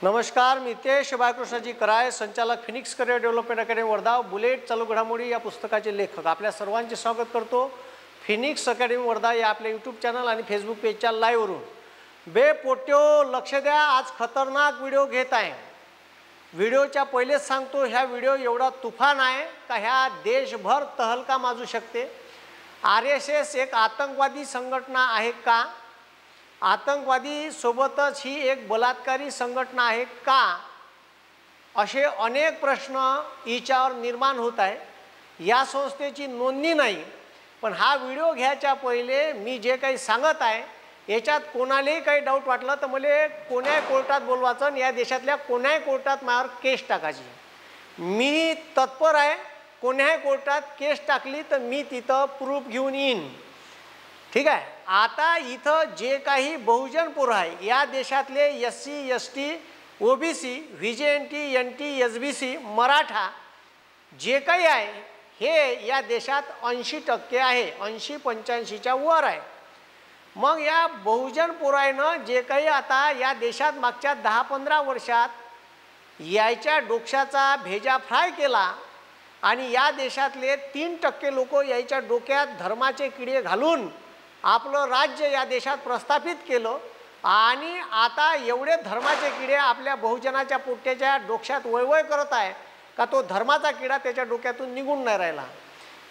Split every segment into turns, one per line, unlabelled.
नमस्कार, मी तेज बाळकृष्णाजी कराय, संचालक Phoenix career development academy Wardha, bullet चालू घडामोडी या पुस्तकाचे लेखक. आपल्या सर्वांचे स्वागत करतो फिनिक्स अकॅडमी वर्धा या आपल्या यूट्यूब चॅनल आणि फेसबुक पेजच्या लाईव्हवरून. बेपोट्यो लक्ष द्या, आज खतरनाक व्हिडिओ घेत आहे. व्हिडिओच्या पहिलेच सांगतो, ह्या व्हिडिओ एवढा तुफान आहे का ह्या देशभर तहलका माजू शकते. RSS एक आतंकवादी संघटना आहे का? आतंकवादी सोबतच ही एक बलात्कारी संघटना आहे का? असे अनेक प्रश्न हिच्यावर निर्माण होत आहे. या संस्थेची नोंदणी नाही, पण हा व्हिडिओ घ्यायच्या पहिले मी जे काही सांगत आहे याच्यात कोणालाही काही डाऊट वाटलं तर मला कोण्याही कोर्टात बोलवायचं आणि या देशातल्या कोण्याही कोर्टात माझ्यावर केस टाकायची. मी तत्पर आहे. कोण्याही कोर्टात केस टाकली तर मी तिथं प्रूफ घेऊन येईन. ठीक आहे. आता इथं जे काही बहुजन पोरं आहे या देशातले SC ST OBC VJNT NT SBC Maratha जे काही आहे हे या देशात 80% आहे. 80-85च्या वर आहे. मग या बहुजन पोरानं जे काही आता या देशात मागच्या 10-15 वर्षात यायच्या डोक्याचा भेजा फ्राय केला आणि या देशातले 3% लोक यायच्या डोक्यात धर्माचे किडे घालून आपलं राज्य या देशात प्रस्थापित केलं आणि आता एवढे धर्माचे किडे आपल्या बहुजनाच्या पोट्याच्या डोक्यात वळवळ करत आहे का तो धर्माचा किडा त्याच्या डोक्यातून निघून नाही राहिला.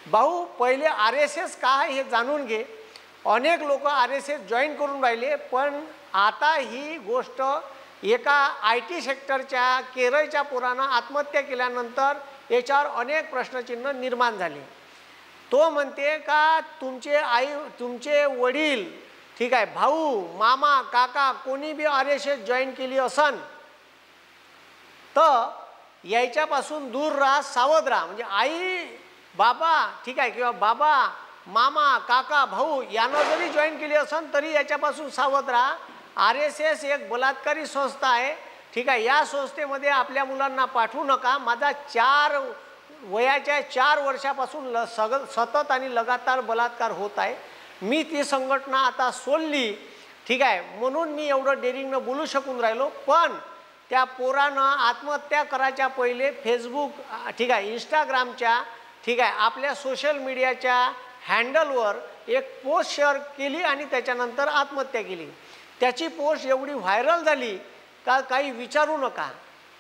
भाऊ, पहिले RSS का आहे हे जाणून घे. अनेक लोक RSS जॉईन करून राहिले, पण आता ही गोष्ट एका IT सेक्टरच्या केरळच्या पोरानं आत्महत्या केल्यानंतर याच्यावर अनेक प्रश्नचिन्ह निर्माण झाले. तो म्हणते का तुमचे वडील, ठीक आहे, भाऊ, मामा, काका कोणी बी RSS जॉईन केली असन तर याच्यापासून दूर राहा, सावध राहा. म्हणजे आई बाबा, ठीक आहे, किंवा बाबा, मामा, काका, भाऊ यानं जरी जॉईन केली असन तरी याच्यापासून सावध राहा. RSS एक बलात्कारी संस्था आहे. ठीक आहे. या संस्थेमध्ये आपल्या मुलांना पाठवू नका. माझा वयाच्या 4 वर्षापासून सतत आणि लगातार बलात्कार होत आहे. मी ती संघटना आता सोडली. ठीक आहे. म्हणून मी एवढं डेअरिंगनं बोलू शकून राहिलो. पण त्या पोरानं आत्महत्या करायच्या पहिले फेसबुक, ठीक आहे, इंस्टाग्रामच्या, ठीक आहे, आपल्या सोशल मीडियाच्या हँडलवर एक पोस्ट शेअर केली आणि त्याच्यानंतर आत्महत्या केली. त्याची पोस्ट एवढी व्हायरल झाली का काही विचारू नका.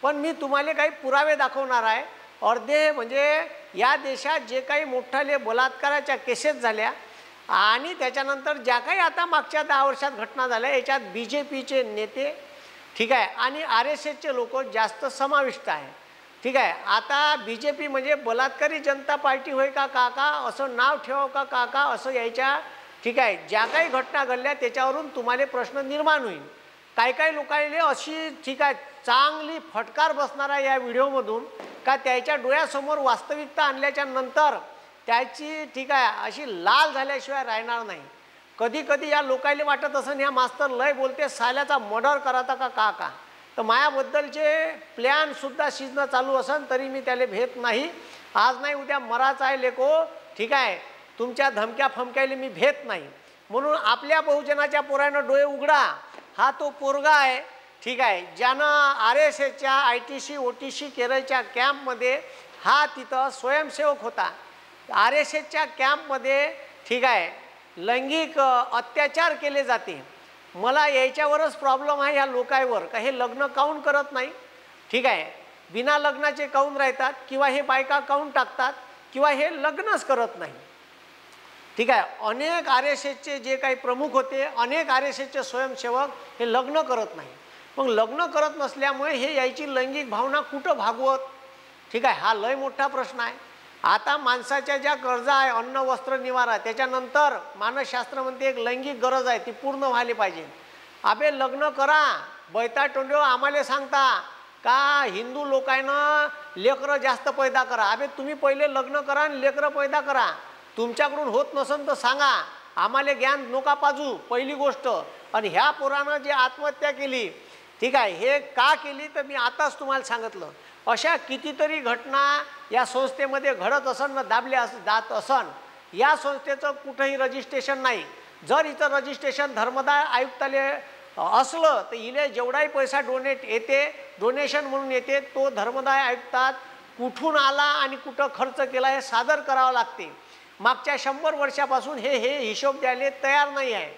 पण मी तुम्हाला काही पुरावे दाखवणार आहे. अर्धे म्हणजे या देशात जे काही मोठाले बलात्काराच्या केसेस झाल्या आणि त्याच्यानंतर ज्या काही आता मागच्या 10 वर्षात घटना झाल्या याच्यात BJPचे नेते, ठीक आहे, आणि RSSचे लोक जास्त समाविष्ट आहे. ठीक आहे. आता BJP म्हणजे बलात्कारी जनता पार्टी होय का काका, असं नाव ठेवावं का काका, असं यायच्या, ठीक आहे, ज्या काही घटना घडल्या त्याच्यावरून तुम्हाला प्रश्न निर्माण होईल. काही लोकांना अशी, ठीक आहे, चांगली फटकार बसणारा या व्हिडिओमधून का त्याच्या डोळ्यासमोर वास्तविकता आणल्याच्या नंतर त्याची, ठीक आहे, अशी लाल झाल्याशिवाय राहणार नाही. कधी या लोकांना वाटत असं ह्या मास्तर लय बोलते, साल्याचा मर्डर करायचा का काका. तर मायाबद्दलचे प्लॅनसुद्धा शिजणं चालू असन तरी मी त्याला भेट नाही. आज नाही उद्या मराच आहे लेको. ठीक आहे. तुमच्या धमक्या फमक्याला मी भेट नाही. म्हणून आपल्या बहुजनाच्या पोरानं डोळे उघडा. हा तो पोरगा आहे, ठीक आहे, ज्यानं RSSच्या ITC OTC केरळच्या कॅम्पमध्ये हा तिथं स्वयंसेवक होता. RSSच्या कॅम्पमध्ये, ठीक आहे, लैंगिक अत्याचार केले जाते. मला याच्यावरच प्रॉब्लेम आहे ह्या लोकांवर का हे लग्न काऊन करत नाही. ठीक आहे. बिना लग्नाचे काऊन राहतात किंवा हे बायका काऊन टाकतात किंवा हे लग्नच करत नाही. ठीक आहे. अनेक RSSचे जे काही प्रमुख होते, अनेक RSSचे स्वयंसेवक हे लग्न करत नाही. मग लग्न करत नसल्यामुळे हे यायची लैंगिक भावना कुठं भागवत. ठीक आहे. हा लय मोठा प्रश्न आहे. आता माणसाच्या ज्या गरजा आहे, अन्न वस्त्र निवारा, त्याच्यानंतर मानसशास्त्र म्हणते एक लैंगिक गरज आहे ती पूर्ण व्हायला पाहिजे. अबे लग्न करा. बैता टोंड्यो आम्हाला सांगता का हिंदू लोकांना लेकरं जास्त पैदा करा. अबे तुम्ही पहिले लग्न करा आणि लेकरं पैदा करा. तुमच्याकडून होत नसेल तर सांगा, आम्हाला ज्ञान नका पाजू, पहिली गोष्ट. आणि ह्या पोरानं जे आत्महत्या केली, ठीक आहे, हे का केली तर मी आताच तुम्हाला सांगितलं. अशा कितीतरी घटना या संस्थेमध्ये घडत असन ना दाबल्या जात असन. या संस्थेचं कुठंही रजिस्ट्रेशन नाही. जर इथं रजिस्ट्रेशन धर्मदाय आयुक्तालय असलं तर इले जेवढाही पैसा डोनेट येते, डोनेशन म्हणून येते, तो धर्मदाय आयुक्तात कुठून आला आणि कुठं खर्च केला हे सादर करावं लागते. मागच्या 100 वर्षापासून हे हिशोब द्यायला तयार नाही आहे.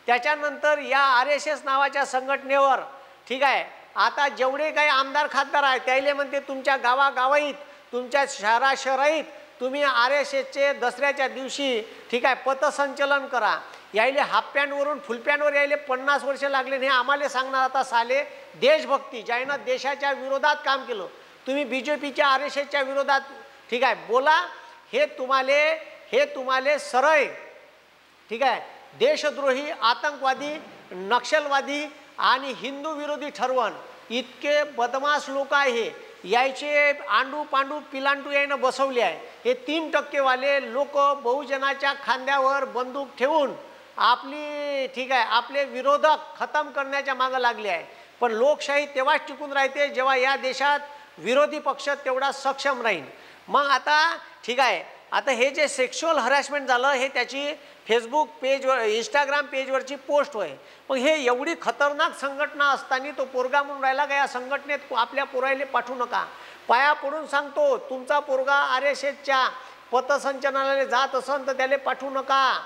त्याच्यानंतर या RSS नावाच्या संघटनेवर ठीक आहे, आता जेवढे काही आमदार खासदार आहेत त्याले म्हणते तुमच्या गावागावाईत, तुमच्या शहराशहराईत तुम्ही RSSचे दसऱ्याच्या दिवशी ठीक आहे पथसंचलन करा. यायले हाफ पॅन्टवरून फुल पॅन्टवर यायले 50 वर्ष लागले. हे आम्हाला सांगणार आता साले देशभक्ती, ज्यानं देशाच्या विरोधात काम केलं. तुम्ही BJPच्या RSSच्या विरोधात ठीक आहे बोला, हे तुम्हाला सरळ ठीक आहे देशद्रोही, आतंकवादी, नक्षलवादी आणि हिंदू विरोधी ठरवण. इतके बदमाश लोक आहे, यायचे आंडू पांडू पिलांटू यायनं बसवले आहे. हे 3% वाले लोक बहुजनाच्या खांद्यावर बंदूक ठेवून आपली ठीक आहे आपले विरोधक खतम करण्याच्या मागे लागले आहे. पण लोकशाही तेव्हाच टिकून राहते जेव्हा या देशात विरोधी पक्ष तेवढा सक्षम राहील. मग आता ठीक आहे, आता हे जे सेक्शुअल हरॅसमेंट झालं हे त्याची फेसबुक पेजवर, इंस्टाग्राम पेजवरची पोस्ट होय. मग हे एवढी खतरनाक संघटना असताना तो पोरगा म्हणून राहिला का या संघटनेत आपल्या पोरायले पाठवू नका. पाया पडून सांगतो, तुमचा पोरगा RSSच्या पथसंचलनाला जात असेल तर त्याला पाठवू नका.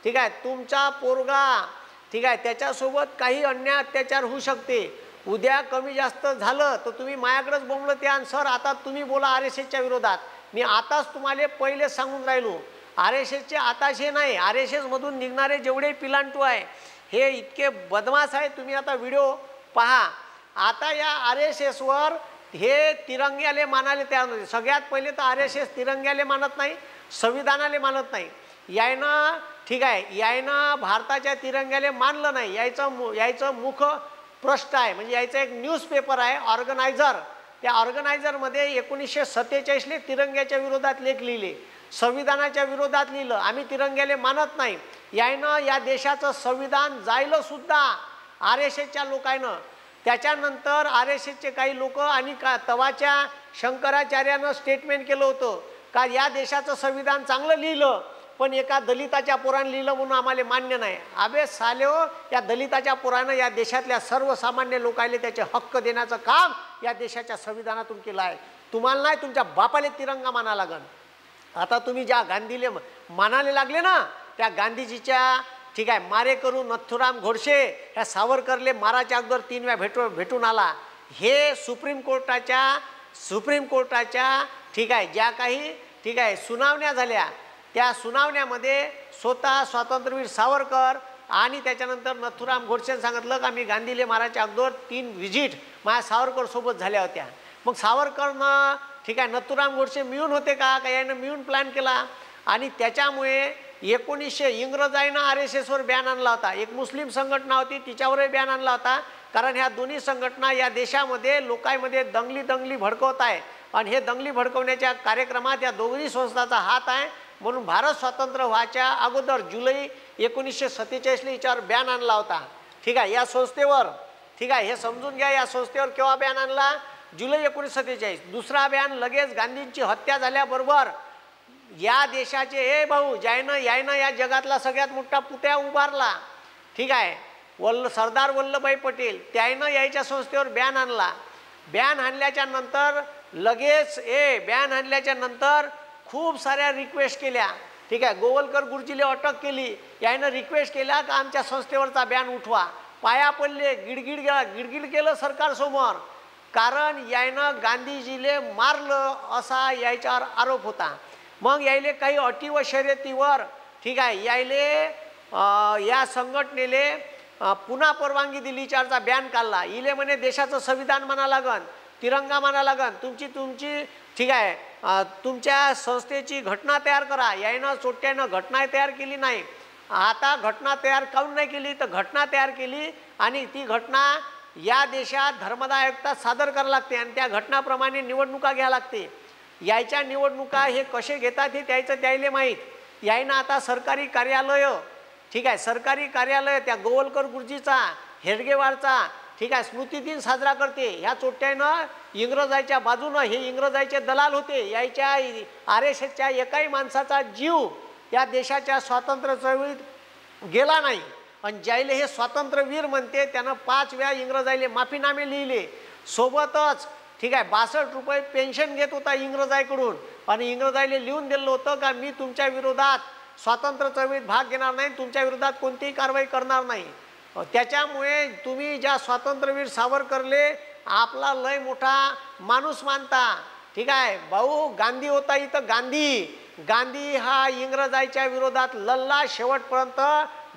ठीक आहे, तुमचा पोरगा ठीक आहे त्याच्यासोबत काही अन्याय अत्याचार होऊ शकते. उद्या कमी जास्त झालं तर तुम्ही माझ्याकडेच बोंबलं ते आणि सर आता तुम्ही बोला RSSच्या विरोधात. मी आताच तुम्हाला पहिले सांगून राहिलो, RSSचे आताशे नाही, RSS मधून निघणारे जेवढे पिलांटू आहे हे इतके बदमाश आहे. तुम्ही आता व्हिडिओ पहा. आता या RSSवर हे तिरंग्याले मानाले तयार नव्हते. सगळ्यात पहिले तर RSS तिरंग्याले मानत नाही, संविधानाले मानत नाही. यायनं ठीक आहे यायनं भारताच्या तिरंग्याले मानलं नाही. यायचं मुख प्रश्न आहे, म्हणजे यायचं एक न्यूजपेपर आहे ऑर्गनायझर. त्या ऑर्गनायझरमध्ये 1947ले तिरंग्याच्या विरोधात लेख लिहिले, संविधानाच्या विरोधात लिहिलं. आम्ही तिरंग्याले मानत नाही. यायनं या देशाचं संविधान जायलं सुद्धा RSSच्या लोकांनं. त्याच्यानंतर RSSचे काही लोक आणि तवाच्या शंकराचार्यानं स्टेटमेंट केलं होतं का या देशाचं संविधान चांगलं लिहिलं पण एका दलिताच्या पोरानं लिहिलं म्हणून आम्हाला मान्य नाही. अबे सालेओ, या दलिताच्या पोरानं या देशातल्या सर्वसामान्य लोकांना त्याचे हक्क देण्याचं काम या देशाच्या संविधानातून केलं आहे. तुम्हाला नाही, तुमच्या बापाले तिरंगा माना लागन. आता तुम्ही ज्या गांधीले मानाले लागले ना, त्या गांधीजीच्या ठीक आहे मारेकरू नथुराम गोडसे ह्या सावरकरले माराच्या अगोदर 3 वेळा भेटून आला. हे सुप्रीम कोर्टाच्या ठीक आहे ज्या काही ठीक आहे सुनावण्या झाल्या, त्या सुनावण्यामध्ये स्वतः स्वातंत्र्यवीर सावरकर आणि त्याच्यानंतर नथुराम गोडसेने सांगितलं का मी गांधीले माराच्या अगोदर 3 विजिट माझ्या सावरकर सोबत झाल्या होत्या. मग सावरकरनं ठीक आहे नथुराम गोडसे मिळून होते का यानं मिळून प्लॅन केला. आणि त्याच्यामुळे 1900 इंग्रजांना RSSवर बॅन आणला होता. एक मुस्लिम संघटना होती तिच्यावरही बॅन आणला होता, कारण ह्या दोन्ही संघटना या देशामध्ये लोकांमध्ये दंगली भडकवत आहे. आणि हे दंगली भडकवण्याच्या कार्यक्रमात या दोन्ही संस्थांचा हात आहे. म्हणून भारत स्वतंत्र व्हायच्या अगोदर जुलै 1947ला याच्यावर बॅन आणला होता. ठीक आहे, या संस्थेवर ठीक आहे हे समजून घ्या. या संस्थेवर केव्हा बॅन आणला? जुलै 1947. दुसरा बॅन लगेच गांधींची हत्या झाल्याबरोबर या देशाचे भाऊ यायनं या जगातला सगळ्यात मोठा पुतळा उभारला. ठीक आहे, सरदार वल्लभभाई पटेल त्यानं यायच्या संस्थेवर बॅन आणला. बॅन आणल्याच्या नंतर लगेच बॅन आणल्याच्या नंतर खूप साऱ्या रिक्वेस्ट केल्या. ठीक आहे, गोवलकर गुरुजीले अटक केली. यानं रिक्वेस्ट केला का आमच्या संस्थेवरचा बॅन उठवा. पाया पडले, गिडगिड केलं सरकारसमोर, कारण यानं गांधीजीले मारलं असा याच्यावर आरोप होता. मग यायले काही अटी व शर्यतीवर ठीक आहे यायले या संघटनेले पुन्हा परवानगी दिली, चारचा बॅन काढला. इले म्हणे देशाचं संविधान म्हणा लागन, तिरंगा म्हणा लागन, तुमची ठीक आहे तुमच्या संस्थेची घटना तयार करा. यायनं चोट्यानं घटना तयार केली नाही. आता घटना तयार काऊन नाही केली तर घटना तयार केली आणि ती घटना या देशात धर्मदाय आयुक्तात सादर करावी लागते आणि त्या घटनाप्रमाणे निवडणुका घ्याव्या लागते. यायच्या निवडणुका हे कसे घेतात हे त्याला माहीत. यायनं आता सरकारी कार्यालय ठीक आहे सरकारी कार्यालय त्या गोवलकर गुरुजीचा हेडगेवारचा ठीक आहे स्मृतिदिन साजरा करते. ह्या चोट्यानं इंग्रजाच्या बाजूनं हे इंग्रजाचे दलाल होते. यायच्या RSSच्या एकाही माणसाचा जीव या देशाच्या स्वातंत्र्य चळवळीत गेला नाही. आणि ज्याले हे स्वातंत्र्यवीर म्हणते त्यानं 5 वेळा इंग्रजायले माफीनामे लिहिले, सोबतच ठीक आहे 62 रुपये पेन्शन घेत होता इंग्रजाईकडून, आणि इंग्रजायले लिहून दिलं होतं का मी तुमच्या विरोधात स्वातंत्र्य चळवळीत भाग घेणार नाही, तुमच्या विरोधात कोणतीही कारवाई करणार नाही. त्याच्यामुळे तुम्ही ज्या स्वातंत्र्यवीर सावरकरले आपला लय मोठा माणूस मानता. ठीक आहे भाऊ, गांधी होता इथं, गांधी हा इंग्रजांच्या विरोधात लढला, शेवटपर्यंत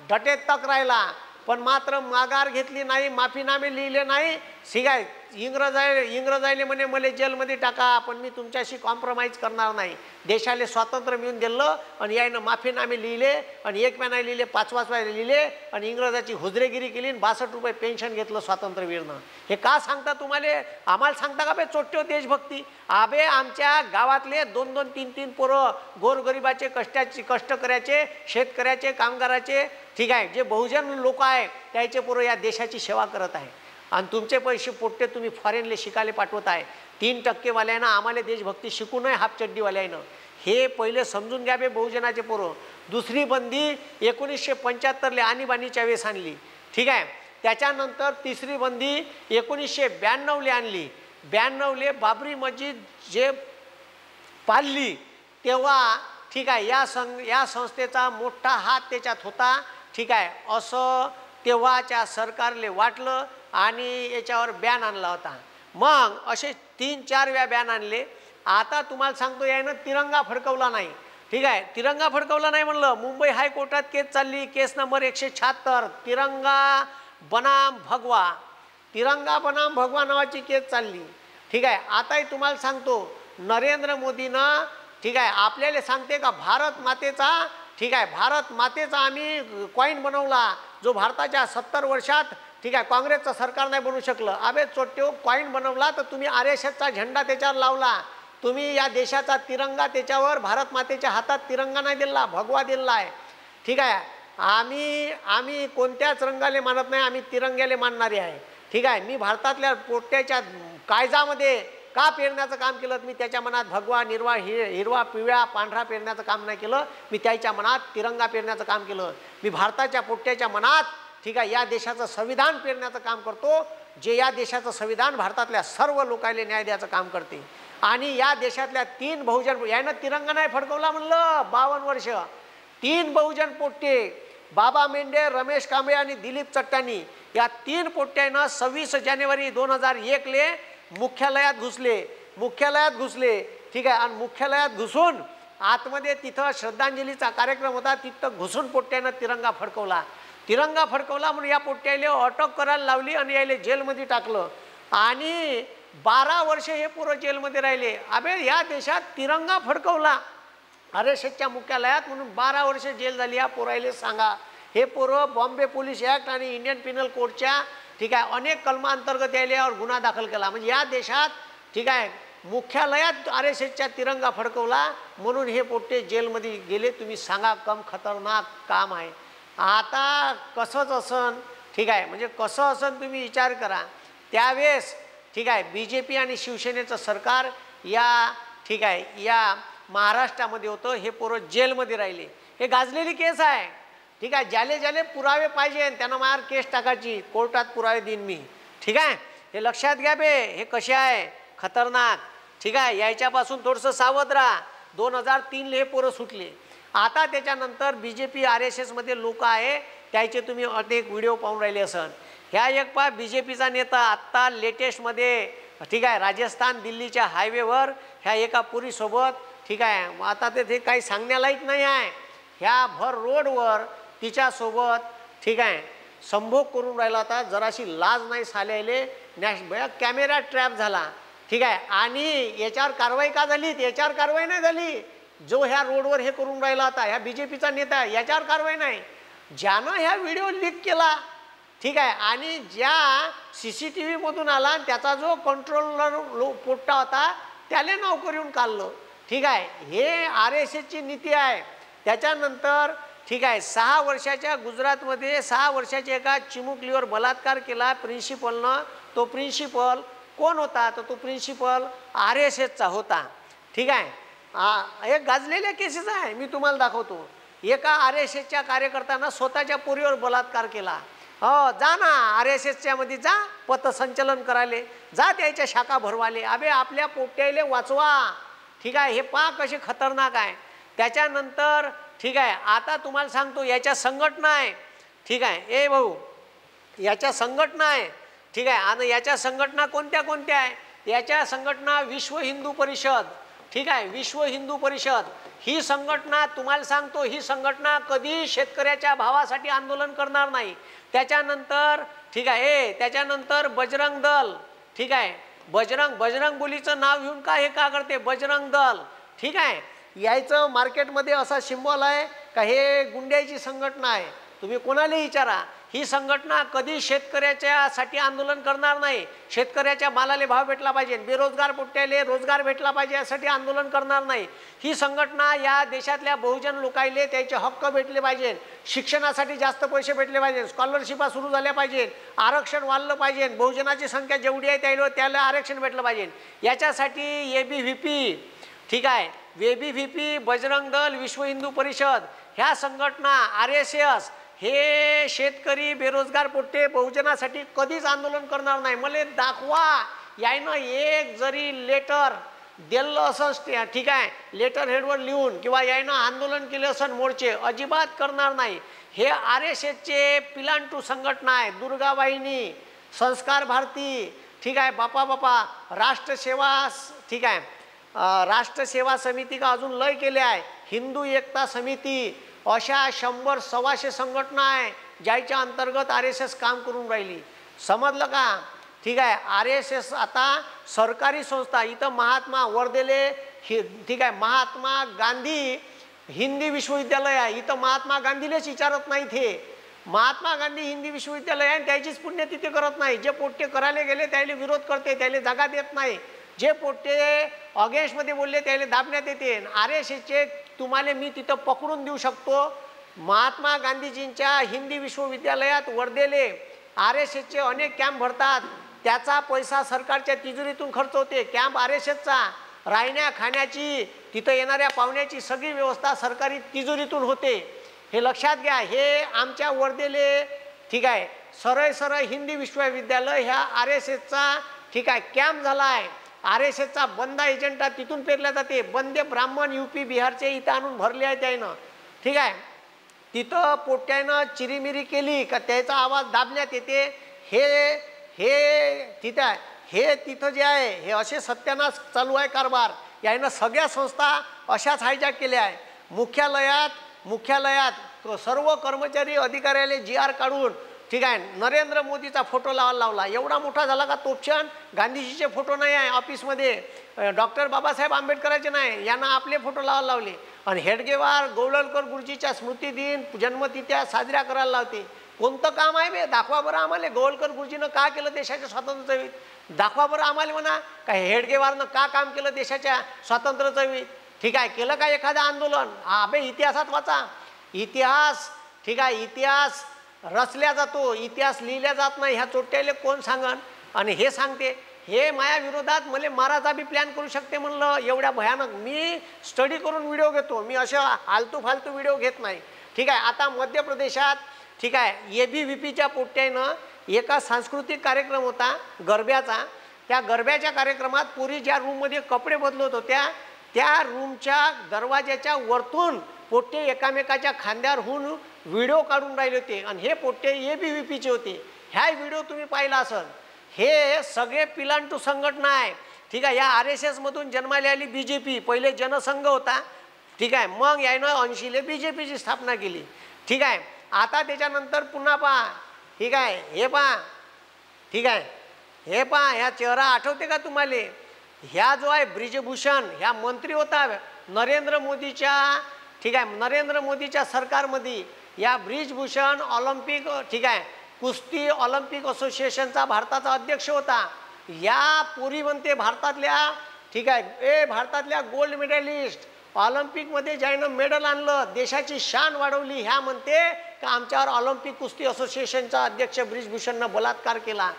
डटेत तक राहिला, पण मात्र माघार घेतली नाही, माफीनामे लिहिले नाही. ठीक आहे इंग्रजायले म्हणे मला जेलमध्ये टाका, पण मी तुमच्याशी कॉम्प्रोमाइज करणार नाही. देशाला स्वातंत्र्य मिळून दिलं आणि यानं माफीनामे लिहिले आणि एक महिना लिहिले, 5 लिहिले आणि इंग्रजाची हुजरेगिरी केली आणि 62 रुपये पेन्शन घेतलं स्वातंत्र्यवीरनं. हे का सांगता तुम्हाला? आम्हाला सांगता का बे चोट्यो देशभक्ती? आबे आमच्या गावातले 2-2, 3-3 पोरं गोरगरिबाचे कष्ट करायचे, शेतकऱ्याचे, कामगाराचे, ठीक आहे जे बहुजन लोक आहे त्याचे पोरं या देशाची सेवा करत आहे, आणि तुमचे पैसे पोट्टे तुम्ही फॉरेनले शिकायला पाठवत आहे. 3% वाल्यानं आम्हाला देशभक्ती शिकू नये, हाफचड्डीवाल्यानं. हे पहिले समजून घ्या बे बहुजनाचे पोरं. दुसरी बंदी 1975ले आणीबाणीच्या वेळेस आणली. ठीक आहे, त्याच्यानंतर तिसरी बंदी 1992ले आणली. 92ले बाबरी मस्जिद जे पाडली तेव्हा ठीक आहे या संस्थेचा मोठा हात त्याच्यात होता. ठीक आहे, असं तेव्हाच्या सरकारले वाटलं आणि याच्यावर बॅन आणला होता. मग असे 3-4 वेळा बॅन आणले. आता तुम्हाला सांगतो यानं तिरंगा फडकवला नाही. ठीक आहे, तिरंगा फडकवला नाही म्हणलं, मुंबई हायकोर्टात केस चालली, केस नंबर 176, तिरंगा बनाम भगवा, तिरंगा बनाम भगवा नावाची केस चालली. ठीक आहे, आताही तुम्हाला सांगतो नरेंद्र मोदीनं ठीक आहे आपल्याला सांगते का भारत मातेचा ठीक आहे भारत मातेचा आम्ही कॉईन बनवला, जो भारताच्या 70 वर्षात ठीक आहे काँग्रेसचं सरकार नाही बनवू शकलं. अबे चोट्यो, कॉईन बनवला तर तुम्ही RSSचा झेंडा त्याच्यावर लावला, तुम्ही या देशाचा तिरंगा त्याच्यावर भारत मातेच्या हातात तिरंगा नाही दिला, भगवा दिला आहे. ठीक आहे, आम्ही कोणत्याच रंगाले मानत नाही, आम्ही तिरंग्याले मानणारे आहे. ठीक आहे, मी भारतातल्या पोट्याच्या कायद्यामध्ये का पेरण्याचं काम केलं, मी त्याच्या मनात भगवा निर्वा हिरवा पिवळा पांढरा पेरण्याचं काम नाही केलं, मी त्याच्या मनात तिरंगा पेरण्याचं काम केलं. मी भारताच्या पोट्याच्या मनात ठीक आहे या देशाचं संविधान पेरण्याचं काम करतो, जे या देशाचं संविधान भारतातल्या सर्व लोकांना न्याय द्यायचं काम करते. आणि या देशातल्या 3 बहुजन यानं तिरंगा नाही फडकवला म्हणलं 52 वर्ष. 3 बहुजन पोट्टे बाबा मेंढे, रमेश कांबळे आणि दिलीप चट्टानी या 3 पोट्ट्यानं 26 जानेवारी 2001ले मुख्यालयात घुसले. ठीक आहे, आणि मुख्यालयात घुसून आतमध्ये तिथं श्रद्धांजलीचा कार्यक्रम होता, तिथं घुसून पोट्ट्यानं तिरंगा फडकवला म्हणून या पोट्ट्याला अटक करायला लावली आणि यायला जेलमध्ये टाकलं. आणि 12 वर्ष हे पोरं जेलमध्ये राहिले. अबे या देशात तिरंगा फडकवला RSSच्या मुख्यालयात म्हणून 12 वर्ष जेल झाली. या पोरायले सांगा, हे पोरं बॉम्बे पोलीस ॲक्ट आणि इंडियन पिनल कोडच्या ठीक आहे अनेक कलमांतर्गत यायल्यावर गुन्हा दाखल केला. म्हणजे या देशात ठीक आहे मुख्यालयात RSSच्या तिरंगा फडकवला म्हणून हे पोट्टे जेलमध्ये गेले. तुम्ही सांगा कम खतरनाक काम आहे. आता कसंच असन ठीक आहे, म्हणजे कसं असन तुम्ही विचार करा. त्यावेळेस ठीक आहे BJP आणि शिवसेनेचं सरकार या ठीक आहे या महाराष्ट्रामध्ये होतं. हे पोरं जेलमध्ये राहिले. हे गाजलेली केस आहे. ठीक आहे, ज्याले पुरावे पाहिजे त्यांना माझ्यावर केस टाकायची, कोर्टात पुरावे देईन मी. ठीक आहे, हे लक्षात घ्या बे, हे कसे आहे खतरनाक. ठीक आहे, याच्यापासून थोडंसं सावध राहा. 2003ले हे पोरं सुटले. आता त्याच्यानंतर BJP RSSमध्ये लोक आहे त्याचे तुम्ही अनेक व्हिडिओ पाहून राहिले असन. ह्या एक पा BJPचा नेता आत्ता लेटेस्टमध्ये ठीक आहे राजस्थान दिल्लीच्या हायवेवर ह्या एका पुरीसोबत ठीक आहे आता ते काही सांगण्यालायक नाही आहे. ह्या भर रोडवर तिच्यासोबत ठीक आहे संभोग करून राहिला होता. जराशी लाज नाही साल्याले, कॅमेरा ट्रॅप झाला. ठीक आहे, आणि याच्यावर कारवाई का झाली? याच्यावर कारवाई नाही झाली. जो ह्या रोडवर हे करून राहिला होता ह्या BJPचा नेता, याच्यावर कारवाई नाही. ज्यानं ह्या व्हिडिओ लीक केला ठीक आहे आणि ज्या CCTV मधून आला त्याचा जो कंट्रोलर पोट्टा होता त्याला नोकरीहून काढलं. ठीक आहे, हे RSSची नीती आहे. त्याच्यानंतर ठीक आहे 6 वर्षाच्या गुजरातमध्ये 6 वर्षाच्या एका चिमुकलीवर बलात्कार केला प्रिन्सिपलनं. तो प्रिन्सिपल कोण होता? तर तो प्रिन्सिपल RSSचा होता. ठीक आहे, एक गाजलेल्या केसेस आहे, मी तुम्हाला दाखवतो. एका आर एस एसच्या कार्यकर्त्यांना स्वतःच्या पोरीवर बलात्कार केला. हो, जा ना आर एस एसच्या मध्ये जा, पथसंचलन करायले जा, त्याच्या शाखा भरवाले. अबे आपल्या पोट्याले वाचवा. ठीक आहे, हे पहा कसे खतरनाक आहे. त्याच्यानंतर ठीक आहे, आता तुम्हाला सांगतो याच्या संघटना आहे. ठीक आहे, ए भाऊ, याच्या संघटना आहे. ठीक आहे, आणि याच्या संघटना कोणत्या कोणत्या आहे? याच्या संघटना विश्व हिंदू परिषद. ठीक आहे, विश्व हिंदू परिषद ही संघटना तुम्हाला सांगतो, ही संघटना कधी शेतकऱ्याच्या भावासाठी आंदोलन करणार नाही. त्याच्यानंतर ठीक आहे, त्याच्यानंतर बजरंग दल. ठीक आहे, बजरंग बोलीचं नाव घेऊन का हे का करते बजरंग दल. ठीक आहे, यायचं मार्केटमध्ये असा सिम्बॉल आहे का हे गुंड्याची संघटना आहे. तुम्ही कोणाला विचारा, ही संघटना कधी शेतकऱ्याच्यासाठी आंदोलन करणार नाही. शेतकऱ्याच्या मालाले भाव भेटला पाहिजे, बेरोजगार पोट्याले रोजगार भेटला पाहिजे यासाठी आंदोलन करणार नाही. ही संघटना या देशातल्या बहुजन लोकांना त्याचे हक्क भेटले पाहिजे, शिक्षणासाठी जास्त पैसे भेटले पाहिजे, स्कॉलरशिपा सुरू झाल्या पाहिजे, आरक्षण वाढलं पाहिजे, बहुजनाची संख्या जेवढी आहे त्याला आरक्षण भेटलं पाहिजे. याच्यासाठी ABVP, ठीक आहे, ABVP, बजरंग दल, विश्व हिंदू परिषद ह्या संघटना, RSS हे शेतकरी बेरोजगार पोट्टे बहुजनासाठी कधीच आंदोलन करणार नाही. मला दाखवा यायनं एक जरी लेटर दिलं असं, ठीक आहे, लेटर हेडवर लिहून किंवा यायनं आंदोलन केले असं मोर्चे, अजिबात करणार नाही. हे RSSचे पिलांटू संघटना आहे. दुर्गाबाईनी, संस्कार भारती, ठीक आहे, बापा राष्ट्रसेवा, ठीक आहे, राष्ट्रसेवा समिती का अजून लय केले आहे, हिंदू एकता समिती, अशा 100-125 संघटना आहे ज्याच्या अंतर्गत RSS काम करून राहिली. समजलं का? ठीक आहे, RSS आता सरकारी संस्था. इथं महात्मा वर्धेले, ठीक आहे, महात्मा गांधी हिंदी विश्वविद्यालय आहे. इथं महात्मा गांधीलाच विचारत नाही. ते महात्मा गांधी हिंदी विश्वविद्यालय आहे, त्याचीच पुण्यतिथी करत नाही. जे पोट्टे करायला गेले त्याला विरोध करते, त्याला जागा देत नाही. जे पोट्टे अगेन्स्टमध्ये बोलले त्याला दाबण्यात येते. RSSचे तुम्हाला मी तिथं पकडून देऊ शकतो. महात्मा गांधीजींच्या हिंदी विश्वविद्यालयात वर्धेले RSSचे अनेक कॅम्प भरतात, त्याचा पैसा सरकारच्या तिजोरीतून खर्च होते. कॅम्प RSSचा, राहण्या खाण्याची, तिथं येणाऱ्या पाहुण्याची सगळी व्यवस्था सरकारी तिजोरीतून होते. हे लक्षात घ्या. हे आमच्या वर्धेले, ठीक आहे, सरळ हिंदी विश्वविद्यालय ह्या RSSचा, ठीक आहे, कॅम्प झाला आहे. RSSचा बंदा एजंटा तिथून पेरल्या जाते. बंदे ब्राह्मण UP बिहारचे इथं आणून भरले आहे त्यानं. ठीक आहे, तिथं पोट्यानं चिरीमिरी केली का त्याचा आवाज दाबण्यात येते. हे तिथं आहे, हे तिथं जे आहे हे असे सत्यानाश चालू आहे कारभार. यानं सगळ्या संस्था अशाच हायजॅक केल्या आहे. मुख्यालयात सर्व कर्मचारी अधिकाऱ्याले GR काढून, ठीक आहे, नरेंद्र मोदीचा फोटो लावला. एवढा मोठा झाला का तोपछान. गांधीजीचे फोटो नाही आहे ऑफिसमध्ये, डॉक्टर बाबासाहेब आंबेडकरांचे नाही, यांना आपले फोटो लावले. आणि हेडगेवार गोवळकर गुरुजीच्या स्मृतिदिन जन्मतिथ्या साजऱ्या करायला लावते. कोणतं काम आहे बे? दाखवा बरं आम्हाला. गोवळकर गुरुजीनं का केलं देशाच्या स्वातंत्र्य चळवळीत? दाखवा बरं आम्हाला म्हणा. का हेडगेवारनं का काम केलं देशाच्या स्वातंत्र्य चळवळीत? ठीक आहे, केलं का एखादं आंदोलन? बे इतिहासात वाचा. इतिहास, ठीक आहे, इतिहास रचल्या जातो, इतिहास लिहिल्या जात नाही. ह्या चोट्याले कोण सांगन? आणि हे सांगते हे माया विरोधात मला माराचा बी प्लॅन करू शकते म्हणलं. एवढ्या भयानक मी स्टडी करून व्हिडिओ घेतो. मी अशा आलतू फालतू व्हिडिओ घेत नाही. ठीक आहे, आता मध्य प्रदेशात, ठीक आहे, ABVPच्या पोट्ट्यानं एका सांस्कृतिक कार्यक्रम होता गरब्याचा. त्या गरब्याच्या कार्यक्रमात पुरी ज्या रूममध्ये कपडे बदलत होत्या त्या रूमच्या दरवाजाच्या वरतून पोट्टे एकामेकाच्या खांद्यावर होऊन व्हिडिओ काढून राहिले होते. आणि हे पोट्टे ABVPचे होते. ह्या व्हिडिओ तुम्ही पाहिला असेल. हे सगळे पिलांटू संघटना आहे. ठीक आहे, या RSSमधून जन्माला आली BJP. पहिले जनसंघ होता. ठीक आहे, मग यानं 80ले BJPची स्थापना केली. ठीक आहे, आता त्याच्यानंतर पुन्हा पहा. ठीक आहे, हे पहा. ठीक आहे, हे पहा, ह्या चेहरा आठवते का तुम्हाला? ह्या जो आहे ब्रिजभूषण, ह्या मंत्री होता नरेंद्र मोदीच्या, ठीक आहे, नरेंद्र मोदीच्या सरकारमध्ये. या ब्रिजभूषण ऑलिम्पिक, ठीक आहे, कुस्ती ऑलिम्पिक असोसिएशनचा भारताचा अध्यक्ष होता. या पोरी म्हणते भारतातल्या, ठीक आहे, भारतातल्या गोल्ड मेडलिस्ट ऑलिम्पिकमध्ये ज्यानं मेडल आणलं, देशाची शान वाढवली, ह्या म्हणते का आमच्यावर ऑलिम्पिक कुस्ती असोसिएशनचा अध्यक्ष ब्रिजभूषणनं बलात्कार केला.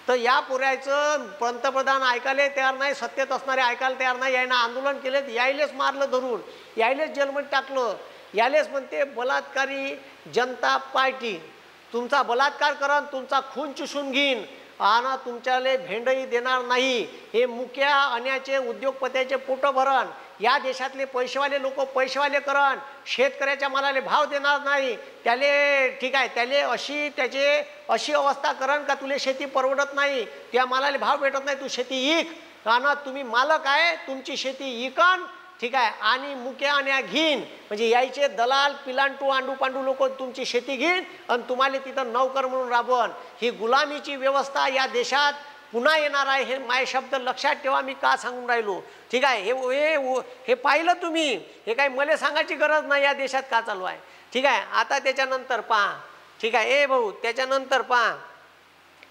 तर या पोऱ्याचं पंतप्रधान ऐकायला तयार नाही, सत्तेत असणारे ऐकायला तयार नाही. यायनं आंदोलन केले, यायलेच मारलं धरून, यायलेच जेलमध्ये टाकलं. यालेच म्हणते बलात्कारी जनता पार्टी. तुमचा बलात्कार करन, तुमचा खून चुसून घेईन आणि तुमच्याले भेंडही देणार नाही. हे मुक्या अन्याचे उद्योगपत्याचे पोटं भरण, या देशातले पैसेवाले लोक पैसेवाले करण, शेतकऱ्याच्या मालाले भाव देणार नाही. त्याले ठीक आहे, त्याले अशी अवस्था करण का तुले शेती परवडत नाही, त्या मालाले भाव भेटत नाही, तू शेती इक आणि तुम्ही मालक आहे, तुमची शेती इकन ठीक आहे, आणि मुक्या अन्या घेईन. म्हणजे यायचे दलाल पिलांटू आंडू पांडू लोक तुमची शेती घेईन आणि तुम्हाला तिथं नौकर म्हणून राबवन. ही गुलामीची व्यवस्था या देशात पुन्हा येणार आहे. हे माय शब्द लक्षात ठेवा, मी का सांगून राहिलो. ठीक आहे, हे पाहिलं तुम्ही, हे काही मला सांगायची गरज नाही या देशात का चालू आहे. ठीक आहे, आता त्याच्यानंतर पहा. ठीक आहे, ए भाऊ त्याच्यानंतर पहा.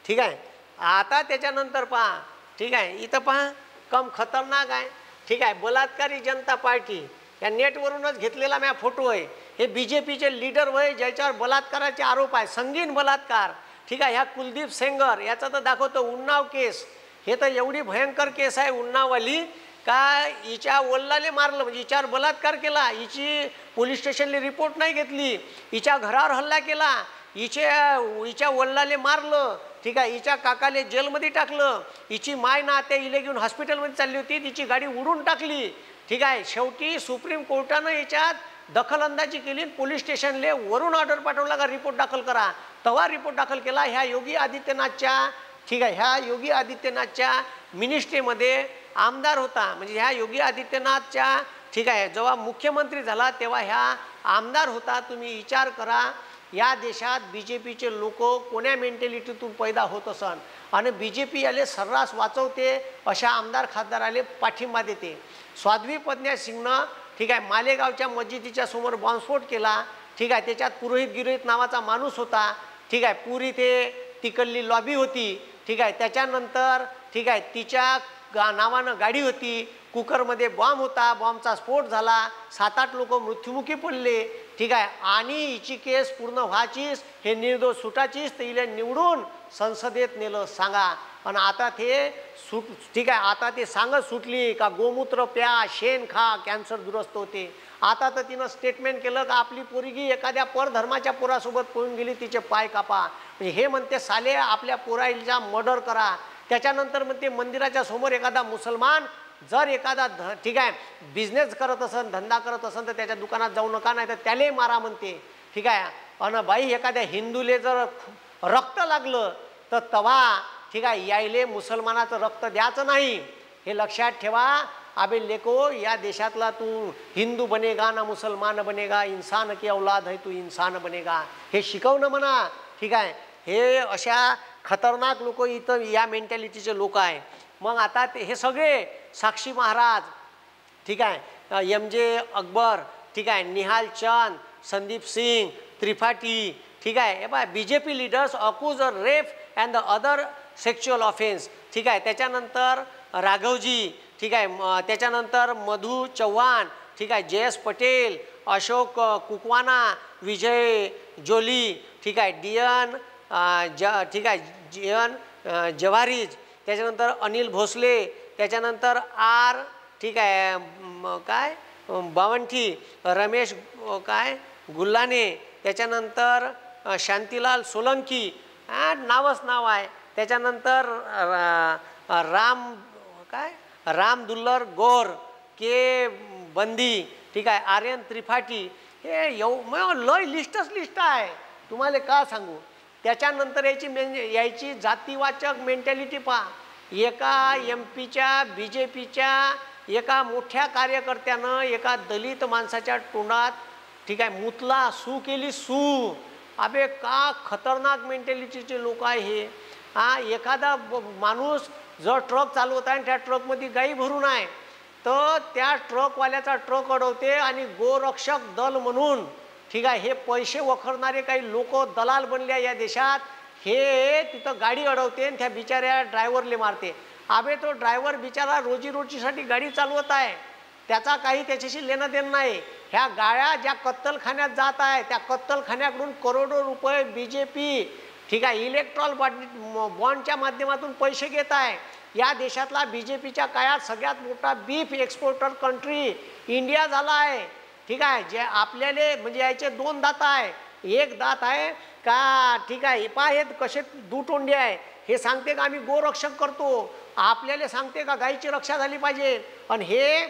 ठीक आहे, आता त्याच्यानंतर पहा. ठीक आहे, इथं पहा कम खतरनाक आहे. ठीक आहे, बलात्कारी जनता पार्टी या नेटवरूनच घेतलेला माझा फोटो आहे. हे BJPचे लीडर होय, ज्याच्यावर बलात्काराचे आरोप आहे, संगीन बलात्कार. ठीक आहे, ह्या कुलदीप सेंगर याचा तर दाखवतो उन्नाव केस. हे तर एवढी भयंकर केस आहे उन्नाववाली का हिच्या वडिलाले मारलं, म्हणजे हिच्यावर बलात्कार केला, हिची पोलीस स्टेशनला रिपोर्ट नाही घेतली, हिच्या घरावर हल्ला केला, हिच्या वडिलाले मारलं. ठीक आहे, हिच्या काकाले जेलमध्ये टाकलं, हिची माय ना त्या हिला घेऊन हॉस्पिटलमध्ये चालली होती, तिची गाडी उडून टाकली. ठीक आहे, शेवटी सुप्रीम कोर्टानं याच्यात दखलंदाजी केली, पोलीस स्टेशनले वरून ऑर्डर पाठवला का रिपोर्ट दाखल करा. तेव्हा रिपोर्ट दाखल केला. ह्या योगी आदित्यनाथच्या ठीक आहे, ह्या योगी आदित्यनाथच्या मिनिस्ट्रीमध्ये आमदार होता, म्हणजे ह्या योगी आदित्यनाथच्या ठीक आहे जेव्हा मुख्यमंत्री झाला तेव्हा ह्या आमदार होता. तुम्ही विचार करा, या देशात BJPचे लोक कोण्या मेंटॅलिटीतून पैदा होत असन आणि BJP याले सर्रास वाचवते, अशा आमदार खासदाराले पाठिंबा देते. स्वाध्वी प्रज्ञा सिंगनं ठीक आहे मालेगावच्या मस्जिदीच्या समोर बॉम्बस्फोट केला. ठीक आहे, त्याच्यात पुरोहित गिरोहित नावाचा माणूस होता. ठीक आहे, पुरी ते तिकडली लॉबी होती. ठीक आहे, त्याच्यानंतर ठीक आहे तिच्या नावानं गाडी होती, कुकरमध्ये बॉम्ब होता, बॉम्बचा स्फोट झाला, 7-8 लोक मृत्युमुखी पडले. ठीक आहे, आणि हिची केस पूर्ण व्हायचीच, हे निर्दोष सुटाचीच, तर हिला निवडून संसदेत नेलं सांगा. आणि आता ते ठीक आहे, आता ते सांगत सुटली का गोमूत्र प्या, शेण खा, कॅन्सर दुरुस्त होते. आता तर तिनं स्टेटमेंट केलं का आपली पोरगी एखाद्या परधर्माच्या पोरासोबत पळून गेली, तिचे पाय कापा. म्हणजे हे म्हणते साले आपल्या पोराईचा मर्डर करा. त्याच्यानंतर म्हणते मंदिराच्या समोर एखादा मुसलमान जर एखादा ठीक आहे बिझनेस करत असन, धंदा करत असन, तर त्याच्या दुकानात जाऊ नका, नाही तर त्याले मारा म्हणते. ठीक आहे, अन बाई एखाद्या हिंदूले जर रक्त लागलं तर तवा ठीक आहे यायले मुसलमानाचं रक्त द्यायचं नाही. हे लक्षात ठेवा. अबे लेको, या देशातला तू हिंदू बनेगा ना मुसलमान बनेगा, इंसान की औलाद है तू इंसान बनेगा, हे शिकवणं म्हणा. ठीक आहे, हे अशा खतरनाक लोक इथं या मेंटॅलिटीचे लोक आहे. मग आता हे सगळे साक्षी महाराज ठीक आहे, MJ अकबर ठीक आहे, निहाल चंद, संदीप सिंग, त्रिपाठी ठीक आहे, हे बघा BJP leaders accuse rape and the other sexual offence. ठीक आहे, त्याच्यानंतर राघवजी ठीक आहे, त्याच्यानंतर मधु चव्हाण ठीक आहे, JS पटेल, अशोक कुकवाना, विजय जोली ठीक आहे, DN ठीक आहे, JN जवारीज, त्याच्यानंतर अनिल भोसले, त्याच्यानंतर R ठीक आहे काय बावंठी, रमेश काय गुल्लाने, त्याच्यानंतर शांतीलाल सोलंकी, नावच नाव आहे. त्याच्यानंतर राम दुल्लर गौर, के बंदी ठीक आहे, आर्यन त्रिपाठी. हे लय लिस्ट आहे, तुम्हाला का सांगू. त्याच्यानंतर याची जातीवाचक मेंटॅलिटी पहा. एका MPच्या BJPच्या एका मोठ्या कार्यकर्त्यानं एका दलित माणसाच्या तोंडात ठीक आहे मुतला, सू केली, सू. अबे का खतरनाक मेंटॅलिटीचे लोक आहे हे. एखादा माणूस जर ट्रक चालवत आहे आणि त्या ट्रकमध्ये गाई भरून आहे, तर त्या ट्रकवाल्याचा ट्रक अडवते आणि गोरक्षक दल म्हणून ठीक आहे हे पैसे वखरणारे काही लोक दलाल बनले या देशात, हे तिथं गाडी अडवते आणि त्या बिचाऱ्या ड्रायव्हरले मारते. अबे तो ड्रायव्हर बिचारा रोजीरोटीसाठी गाडी चालवत आहे, त्याचा काही त्याच्याशी लेणं देणं नाही. ह्या गाड्या ज्या कत्तलखान्यात जात आहे त्या कत्तलखान्याकडून करोडो रुपये BJP ठीक आहे इलेक्ट्रॉल बॉन्डच्या माध्यमातून पैसे घेत आहे. या देशातला BJPच्या काळात सगळ्यात मोठा बीफ एक्सपोर्टर कंट्री इंडिया झाला आहे. ठीक आहे, जे आपल्याला म्हणजे याचे 2 दात आहे, एक दात आहे का, ठीक आहे, पहा हे कसे दुतोंडी आहे, हे सांगते का आम्ही गोरक्षक करतो, आपल्याला सांगते का गायीची रक्षा झाली पाहिजे, आणि हे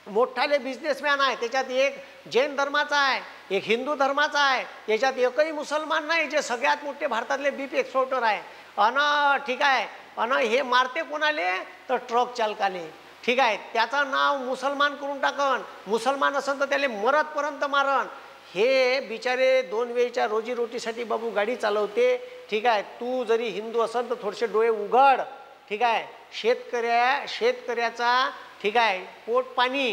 मोठाले बिझनेसमॅन आहे, त्याच्यात एक जैन धर्माचा आहे, एक हिंदू धर्माचा आहे, याच्यात एकही मुसलमान नाही, जे सगळ्यात मोठे भारतातले बीफ एक्सपोर्टर आहे, अन ठीक आहे, अन हे मारते कोणाले तर ट्रक चालकाले, ठीक आहे, त्याचं नाव मुसलमान करून टाकन, मुसलमान असेल तर त्याला मरतपर्यंत मारण, हे बिचारे 2 वेळच्या रोजीरोटीसाठी बाबू गाडी चालवते, ठीक आहे, तू जरी हिंदू असेल तर थोडेसे डोळे उघड, ठीक आहे, शेतकऱ्याचा ठीक आहे पोट पाणी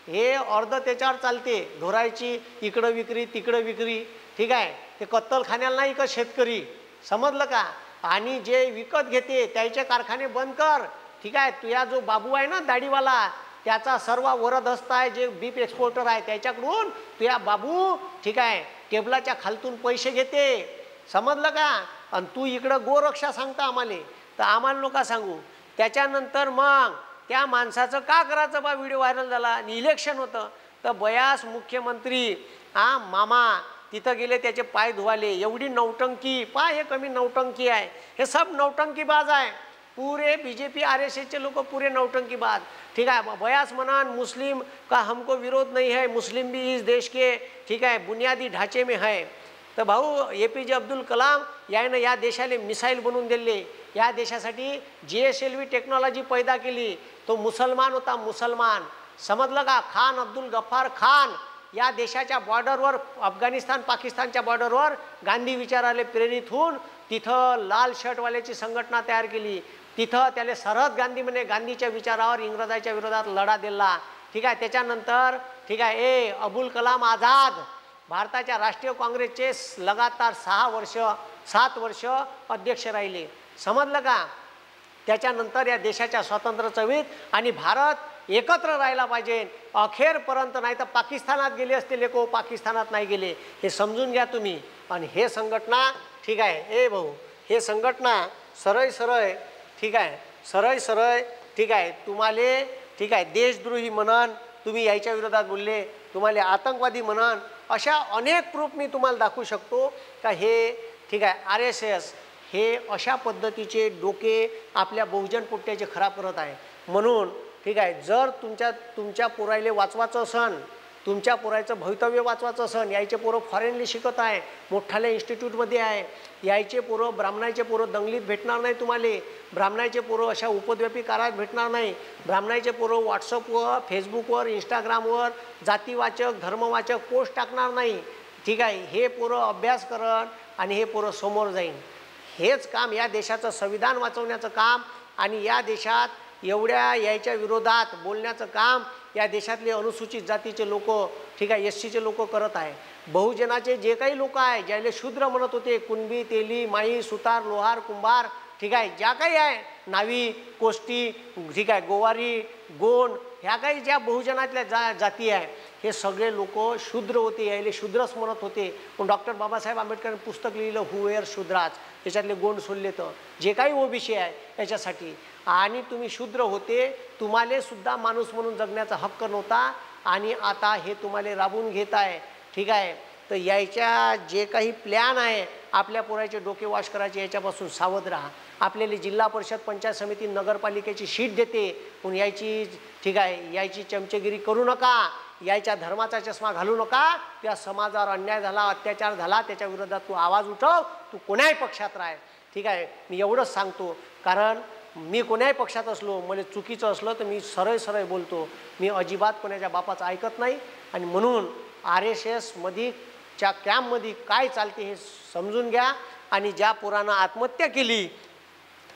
हे अर्ध त्याच्यावर चालते, ढोरायची इकडं विक्री तिकडं विक्री, ठीक आहे, ते कत्तलखान्याला नाही का शेतकरी, समजलं का, आणि जे विकत घेते त्याचे कारखाने बंद कर, ठीक आहे, तुझा जो बाबू आहे ना दाढीवाला, त्याचा सर्व वरदहस्त आहे, जे बीफ एक्सपोर्टर आहे त्याच्याकडून तुझा बाबू ठीक आहे टेबलाच्या खालतून पैसे घेते, समजलं का, आणि तू इकडं गोरक्षा सांगता आम्हाला, तर आम्हाला नका सांगू. त्याच्यानंतर मग त्या माणसाचं का करायचं बा, व्हिडिओ व्हायरल झाला आणि इलेक्शन होतं, तर बयास मुख्यमंत्री मामा तिथं गेले, त्याचे पाय धुवाले, एवढी नौटंकी, पा हे कमी नौटंकी आहे, हे सब नौटंकीबाज आहे, पूरे बीजेपी RSSचे लोक पूरे नौटंकीबाज, ठीक आहे, बयास म्हणा मुस्लिम का हमको विरोध नहीं है, मुस्लिम भी इस देश के ठीक आहे बुनियादी ढांचे में है, तर भाऊ APJ अब्दुल कलाम यानं या देशाला मिसाईल बनवून दिले, या देशासाठी GSLV टेक्नॉलॉजी पैदा केली, तो मुसलमान होता, मुसलमान, समजलं का, खान अब्दुल गफ्फार खान या देशाच्या बॉर्डरवर, अफगाणिस्तान पाकिस्तानच्या बॉर्डरवर गांधी विचाराले प्रेरित होऊन तिथं लाल शर्टवाल्याची संघटना तयार केली, तिथं त्याला सरहद गांधी म्हणे, गांधीच्या विचारावर इंग्रजाच्या विरोधात लढा दिला, ठीक आहे, त्याच्यानंतर ठीक आहे अबुल कलाम आझाद भारताच्या राष्ट्रीय काँग्रेसचे लगातार 7 वर्ष अध्यक्ष राहिले, समजलं का, त्याच्यानंतर या देशाच्या स्वातंत्र्य चळवळीत आणि भारत एकत्र राहायला पाहिजे अखेरपर्यंत, नाही तर पाकिस्तानात गेले असते लेको, पाकिस्तानात नाही गेले, हे समजून घ्या तुम्ही, आणि हे संघटना ठीक आहे भाऊ, हे संघटना सरळ ठीक आहे, सरळ ठीक आहे, तुम्हाला ठीक आहे देशद्रोही म्हणन, तुम्ही याच्या विरोधात बोलले, तुम्हाला आतंकवादी म्हणन, अशा अनेक प्रूफ मी तुम्हाला दाखवू शकतो का हे ठीक आहे RSS हे अशा पद्धतीचे डोके आपल्या बहुजन पुट्ट्याचे खराब करत आहे. म्हणून ठीक आहे, जर तुमच्या पोरायले वाचवायचं असन, तुमच्या पोरायचं भवितव्य वाचवायचं असन, यायचे पोरं फॉरेनली शिकत आहे, मोठ्याल्या इन्स्टिट्यूटमध्ये आहे, यायचे पोरं ब्राह्मणाचे पोरं दंगलीत भेटणार नाही, तुम्हाला ब्राह्मणाचे पोरं अशा उपद्व्यापी कारात भेटणार नाही, ब्राह्मणाचे पोरं व्हॉट्सअपवर, फेसबुकवर, इंस्टाग्रामवर जातीवाचक धर्मवाचक पोस्ट टाकणार नाही, ठीक आहे, हे पोरं अभ्यास करण आणि हे पोरं समोर जाईन, हेच काम या देशाचं संविधान वाचवण्याचं काम, आणि या देशात एवढ्या यायच्या विरोधात बोलण्याचं काम या देशातले अनुसूचित जातीचे लोक ठीक आहे SCचे लोक करत आहे. बहुजनाचे जे काही लोक आहे, ज्याले शूद्र म्हणत होते, कुणबी, तेली, माई, सुतार, लोहार, कुंभार, ठीक आहे, ज्या काही आहे, नावी, कोष्टी, ठीक आहे, गोवारी, गोंड, ह्या काही ज्या बहुजनातल्या जाती आहे, हे सगळे लोक शूद्र होते, यायले शूद्रच म्हणत होते. पण डॉक्टर बाबासाहेब आंबेडकरांनी पुस्तक लिहिलं हू वेअर शूद्राज, त्याच्यातले गोंड सोडले, तर जे काही OBC आहे याच्यासाठी, आणि तुम्ही शूद्र होते, तुम्हाला सुद्धा माणूस म्हणून जगण्याचा हक्क नव्हता, आणि आता हे तुम्हाला राबवून घेत आहे, ठीक आहे. तर यायच्या जे काही प्लॅन आहे आपल्या पोराचे डोके वॉश करायचे, याच्यापासून सावध राहा. आपल्याला जिल्हा परिषद, पंचायत समिती, नगरपालिकेची शीट देते, पण यायची ठीक आहे यायची चमचेगिरी करू नका, यायच्या धर्माचा चष्मा घालू नका, त्या समाजावर अन्याय झाला, अत्याचार झाला, त्याच्या विरोधात तू आवाज उठव, तू कोण्याही पक्षात राह, ठीक आहे. मी एवढंच सांगतो, कारण मी कोण्याही पक्षात असलो, मला चुकीचं असलं तर मी सरळ बोलतो, मी अजिबात कोणाच्या बापाचं ऐकत नाही, आणि म्हणून RSS च्या कॅम्पमध्ये काय चालते हे समजून घ्या. आणि ज्या पोरानं आत्महत्या केली,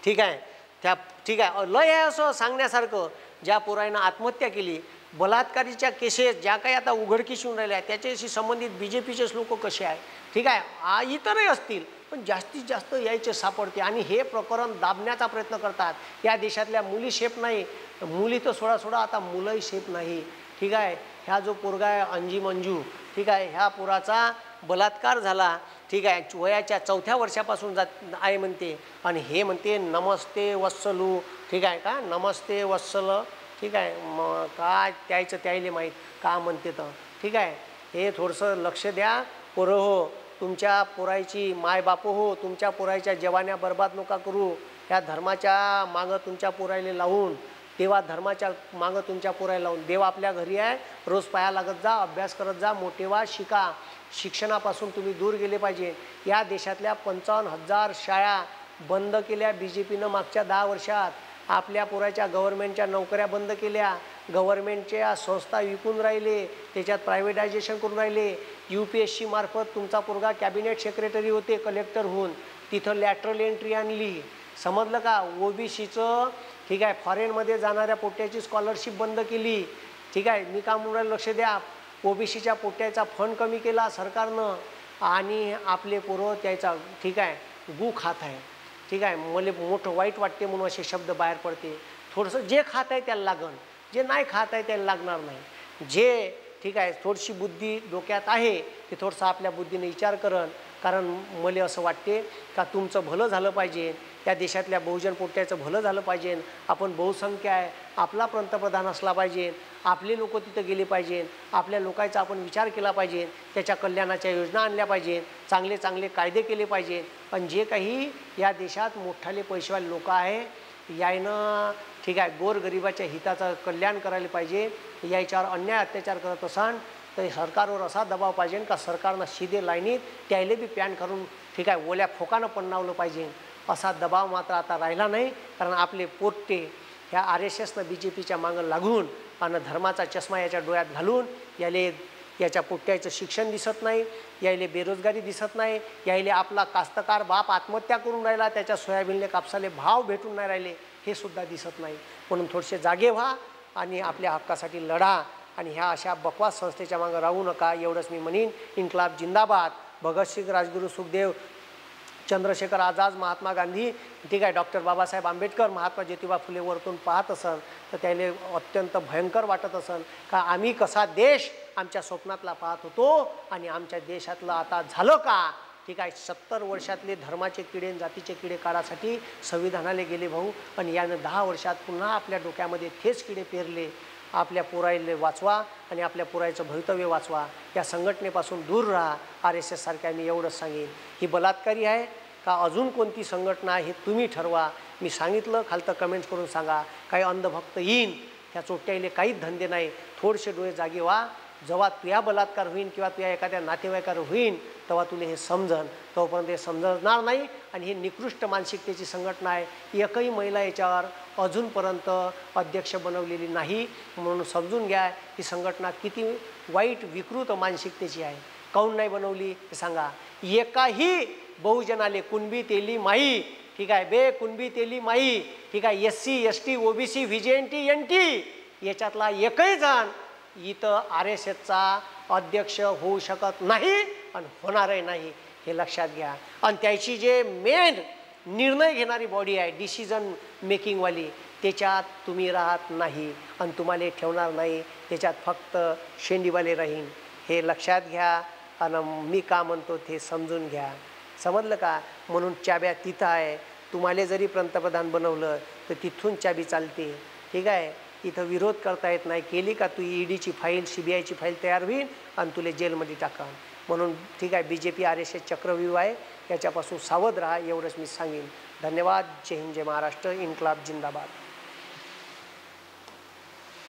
ठीक आहे, त्या ठीक आहे लय आहे असं सांगण्यासारखं, ज्या पोरानं आत्महत्या केली, बलात्कारीच्या केसेस ज्या काही आता उघडकीस येऊन राहिल्या, त्याच्याशी संबंधित BJPचेच लोक कसे आहे, ठीक आहे, इतरही असतील, पण जास्तीत जास्त यायचे सापडते, आणि हे प्रकरण दाबण्याचा प्रयत्न करतात. या देशातल्या मुली सेफ नाही, मुली तर सोडा आता मुलंही सेफ नाही, ठीक आहे. ह्या जो पोरगा आहे अंजी मंजू, ठीक आहे, ह्या पोराचा बलात्कार झाला, ठीक आहे, वयाच्या 4थ्या वर्षापासून आहे म्हणते, आणि हे म्हणते नमस्ते वत्सलू, ठीक आहे का, नमस्ते वत्सल, ठीक आहे, मग काय त्यायचं त्याईले माहीत का म्हणते तर, ठीक आहे, हे थोडंसं लक्ष द्या. पोरं हो, तुमच्या पोरायची मायबाप हो, तुमच्या पोरायच्या जवान्या बर्बाद नका करू. ह्या धर्माच्या मागं तुमच्या पोरायला लावून, देवा धर्माच्या मागं तुमच्या पोरायला लावून, देव आपल्या घरी आहे. रोज पाया लागत जा, अभ्यास करत जा, मोठे व्हा, शिका. शिक्षणापासून तुम्ही दूर गेले पाहिजे. या देशातल्या 55,000 शाळा बंद केल्या BJPनं मागच्या 10 वर्षात. आपल्या पोराच्या गव्हर्नमेंटच्या नोकऱ्या बंद केल्या, गव्हर्नमेंटच्या संस्था विकून राहिले, त्याच्यात प्रायव्हेटायझेशन करून राहिले. UPSC मार्फत तुमचा पोरगा कॅबिनेट सेक्रेटरी होते कलेक्टर होऊन, तिथं लॅटरल एंट्री आणली. समजलं का? OBCचं ठीक आहे, फॉरेनमध्ये जाणाऱ्या पोट्याची स्कॉलरशिप बंद केली. ठीक आहे, मी का म्हणून लक्ष द्या. OBCच्या पोट्याचा फंड कमी केला सरकारनं आणि आपले पोरं त्याचा ठीक आहे गू खात आहे. ठीक आहे, मला मोठं वाईट वाटते म्हणून असे शब्द बाहेर पडते. थोडंसं जे खात आहे त्याला लागण, जे नाही खात आहे त्याला लागणार नाही. जे ठीक आहे थोडीशी बुद्धी डोक्यात आहे ते थोडंसं आपल्या बुद्धीने विचार करण. कारण मला असं वाटते का तुमचं भलं झालं पाहिजे, या देशातल्या बहुजन पोट्याचं भलं झालं पाहिजे. आपण बहुसंख्य आहे, आपला पंतप्रधान असला पाहिजे, आपले लोक तिथं गेले पाहिजे, आपल्या लोकांचा आपण विचार केला पाहिजे, त्याच्या कल्याणाच्या योजना आणल्या पाहिजे, चांगले चांगले कायदे केले पाहिजे. पण जे काही या देशात मोठाले पैसेवाले लोक आहे, यायनं ठीक आहे गोरगरिबाच्या हिताचं कल्याण करायला पाहिजे. याच्यावर अन्याय अत्याचार करत असाल तर सरकारवर असा दबाव पाहिजे का सरकारनं शिदे लाईनीत त्याला बी पॅन करून ठीक आहे ओल्या फोकानं पन्नावलं पाहिजे. असा दबाव मात्र आता राहिला नाही. कारण आपले पोट्टे ह्या RSSनं BJPच्या मागं लागून आणि धर्माचा चष्मा याच्या डोळ्यात घालून याच्या पोट्ट्याचं शिक्षण दिसत नाही, यायले बेरोजगारी दिसत नाही, यायले आपला कास्तकार बाप आत्महत्या करून राहिला, त्याच्या सोयाबीनले कापसाले भाव भेटून नाही राहिले हे सुद्धा दिसत नाही. म्हणून थोडेसे जागे व्हा आणि आपल्या हक्कासाठी लढा आणि ह्या अशा बकवास संस्थेच्या मागं राहू नका. एवढंच मी म्हणीन. इन्कलाब जिंदाबाद. भगतसिंग, राजगुरू, सुखदेव, चंद्रशेखर आझाद, महात्मा गांधी ठीक आहे, डॉक्टर बाबासाहेब आंबेडकर, महात्मा ज्योतिबा फुले वरतून पाहत असन तर त्याला अत्यंत भयंकर वाटत असन का आम्ही कसा देश आमच्या स्वप्नातला पाहत होतो आणि आमच्या देशातलं आता झालं का. ठीक आहे, 70 वर्षातले धर्माचे किडे जातीचे किडे काढासाठी संविधानाला गेले भाऊ आणि यानं 10 वर्षात पुन्हा आपल्या डोक्यामध्ये तेच किडे पेरले. आपल्या पोरायले वाचवा आणि आपल्या पोरायचं भवितव्य वाचवा. या संघटनेपासून दूर राहा. RSS सारख्या मी एवढंच सांगेन. ही बलात्कारी आहे का अजून कोणती संघटना हे तुम्ही ठरवा. मी सांगितलं, खालतं कमेंट्स करून सांगा. काही अंधभक्त येईन, ह्या चोट्याईले काहीच धंदे नाही. थोडेसे डोळे जागे व्हा. जेव्हा तुया बलात्कार होईन किंवा तुया एखाद्या नातेवाईकावर होईन तेव्हा तुला हे समजन. तोपर्यंत हे समजणार नाही. आणि ही निकृष्ट मानसिकतेची संघटना आहे. एकही महिला याच्यावर अजूनपर्यंत अध्यक्ष बनवलेली नाही. म्हणून समजून घ्या ही संघटना किती वाईट विकृत मानसिकतेची आहे. काऊन नाही बनवली हे सांगा. एकाही बहुजनाले कुणबी तेली माई ठीक आहे, बे कुणबी तेली माई ठीक आहे, SC ST OBC VJNT NT याच्यातला एकही जण इथं RSSचा अध्यक्ष होऊ शकत नाही आणि होणारही नाही. हे लक्षात घ्या. आणि त्याची जे मेन निर्णय घेणारी बॉडी आहे डिसिजन मेकिंगवाली, त्याच्यात तुम्ही राहत नाही आणि तुम्हाला ठेवणार नाही. त्याच्यात फक्त शेंडीवाले राहीन. हे लक्षात घ्या आणि मी का म्हणतो ते समजून घ्या. समजलं का. म्हणून चाब्या तिथं आहे. तुम्हाला जरी पंतप्रधान बनवलं तर तिथून चाबी चालते. ठीक आहे, इथं विरोध करता येत नाही. केली का तू EDची फाईल CBIची फाईल तयार होईल आणि तुला जेलमध्ये टाका. म्हणून ठीक आहे BJP RSS चक्रव्यूह आहे, याच्यापासून सावध राहा. एवढंच मी सांगेन. धन्यवाद. जय हिंद, जय महाराष्ट्र. इन्कलाब जिंदाबाद.